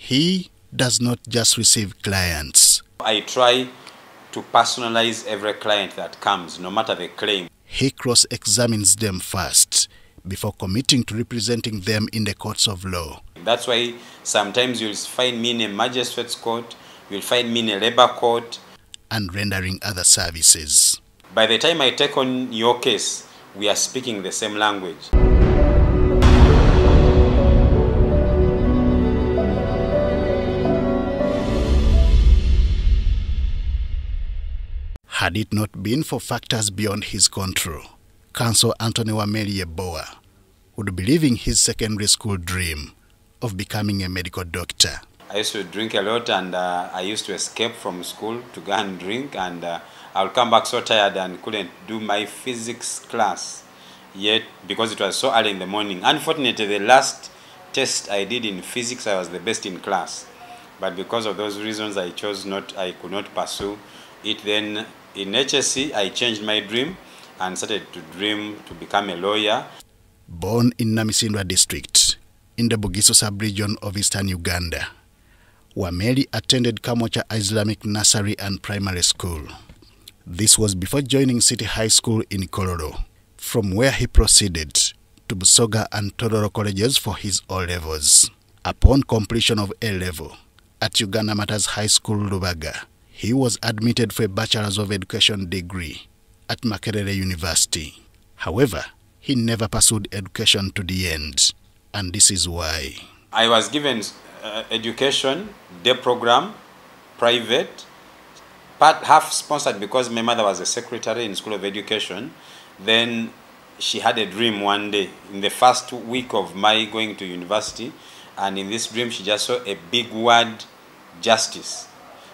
He does not just receive clients. I try to personalize every client that comes, no matter the claim. He cross-examines them first before committing to representing them in the courts of law. That's why sometimes you'll find me in a magistrate's court, you'll find me in a labor court. And rendering other services. By the time I take on your case, we are speaking the same language. Had it not been for factors beyond his control, Counsel Anthony Wameli would be living his secondary school dream of becoming a medical doctor. I used to drink a lot, and I used to escape from school to go and drink, and I'll come back so tired and couldn't do my physics class yet because it was so early in the morning. Unfortunately, the last test I did in physics, I was the best in class. But because of those reasons, I could not pursue it. Then in HSC, I changed my dream and started to dream to become a lawyer. Born in Namisindwa district, in the Bugiso sub-region of eastern Uganda, Wameli attended Kamocha Islamic Nursery and Primary School. This was before joining City High School in Kololo, from where he proceeded to Busoga and Tororo colleges for his O-levels. Upon completion of A-level at Uganda Matters High School, Lubaga, he was admitted for a Bachelor's of Education degree at Makerere University. However, he never pursued education to the end, and this is why. I was given education, day program, private, part half sponsored because my mother was a secretary in School of Education. Then she had a dream one day in the first week of my going to university, and in this dream she just saw a big word, justice.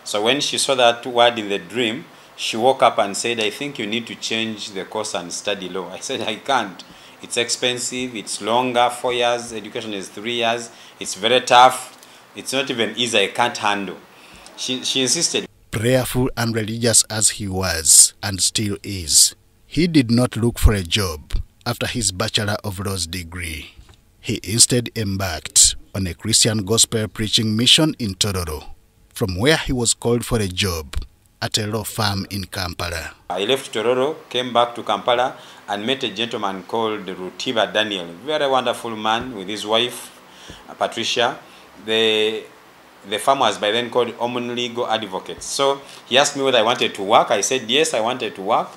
So when she saw that word in the dream, she woke up and said, I think you need to change the course and study law. I said, I can't. It's expensive, it's longer, 4 years, education is 3 years, it's very tough, it's not even easy, I can't handle. She insisted. Prayerful and religious as he was, and still is, he did not look for a job after his Bachelor of Laws degree. He instead embarked on a Christian gospel preaching mission in Tororo, from where he was called for a job at a law firm in Kampala. I left Tororo, came back to Kampala, and met a gentleman called Rutiba Daniel, very wonderful man with his wife, Patricia. The firm was by then called Omni Legal Advocates. So he asked me whether I wanted to work. I said, yes, I wanted to work.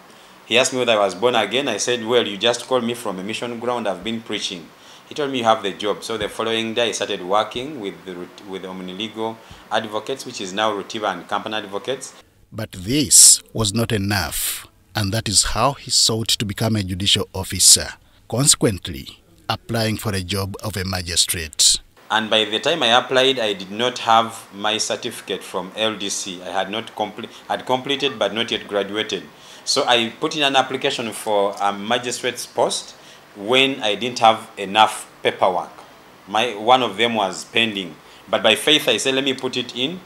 He asked me whether I was born again. I said, well, you just called me from a mission ground. I've been preaching. He told me you have the job. So the following day, I started working with Omni Legal Advocates, which is now Rutiba and Company Advocates. But this was not enough, and that is how he sought to become a judicial officer, consequently applying for a job of a magistrate. And by the time I applied, I did not have my certificate from LDC. I had not had completed but not yet graduated. So I put in an application for a magistrate's post when I didn't have enough paperwork. One of them was pending. But by faith, I said, let me put it in.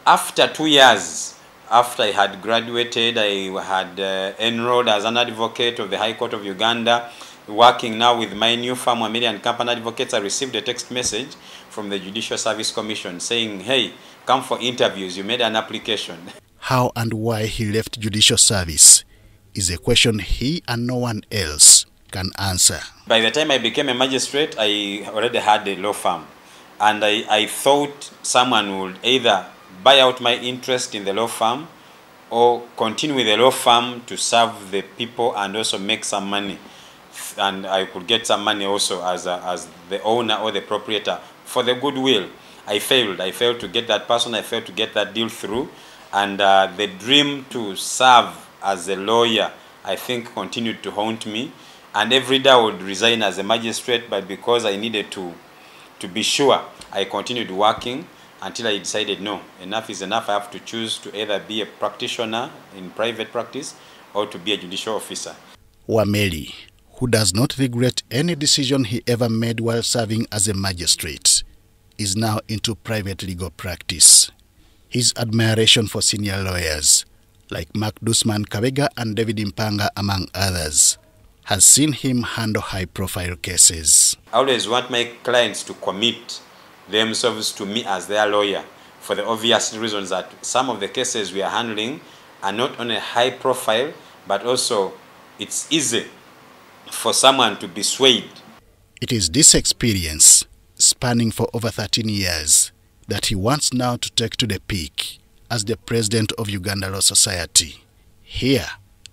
After 2 years, after I had graduated, I had enrolled as an advocate of the High Court of Uganda, working now with my new firm, Wameli and Company Advocates. I received a text message from the Judicial Service Commission saying, hey, come for interviews, you made an application. How and why he left judicial service is a question he and no one else can answer. By the time I became a magistrate, I already had a law firm. And I thought someone would either buy out my interest in the law firm or continue with the law firm to serve the people and also make some money. And I could get some money also as the owner or the proprietor for the goodwill. I failed. I failed to get that person. I failed to get that deal through. And the dream to serve as a lawyer, I think, continued to haunt me. And every day I would resign as a magistrate, but because I needed to be sure, I continued working until I decided, no, enough is enough. I have to choose to either be a practitioner in private practice or to be a judicial officer. Wameli, who does not regret any decision he ever made while serving as a magistrate, is now into private legal practice. His admiration for senior lawyers, like Mark Dusman Kabega and David Impanga, among others, has seen him handle high-profile cases. I always want my clients to commit themselves to me as their lawyer, for the obvious reasons that some of the cases we are handling are not on a high profile, but also it's easy for someone to be swayed. It is this experience, spanning for over 13 years, that he wants now to take to the peak as the president of Uganda Law Society. Here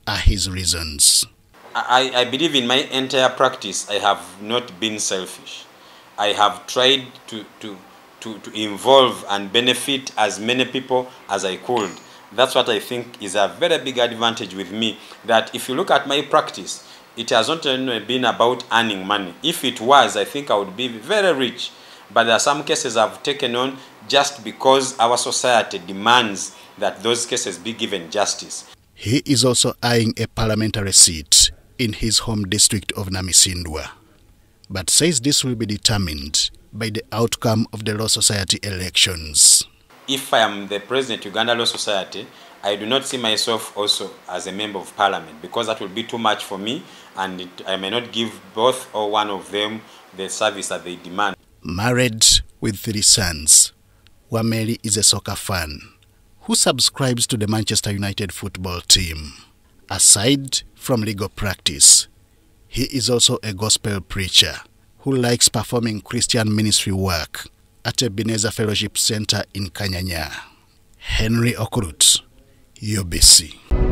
are his reasons. I believe in my entire practice I have not been selfish. I have tried to involve and benefit as many people as I could. That's what I think is a very big advantage with me, that if you look at my practice, it has not only been about earning money. If it was, I think I would be very rich. But there are some cases I've taken on just because our society demands that those cases be given justice. He is also eyeing a parliamentary seat in his home district of Namisindwa, but says this will be determined by the outcome of the Law Society elections. If I am the president of Uganda Law Society, I do not see myself also as a member of parliament, because that will be too much for me, and I may not give both or one of them the service that they demand. Married with 3 sons, Wameli is a soccer fan who subscribes to the Manchester United football team. Aside from legal practice, he is also a gospel preacher who likes performing Christian ministry work at Ebenezer Fellowship Center in Kanyanya. Henry Okurut, UBC.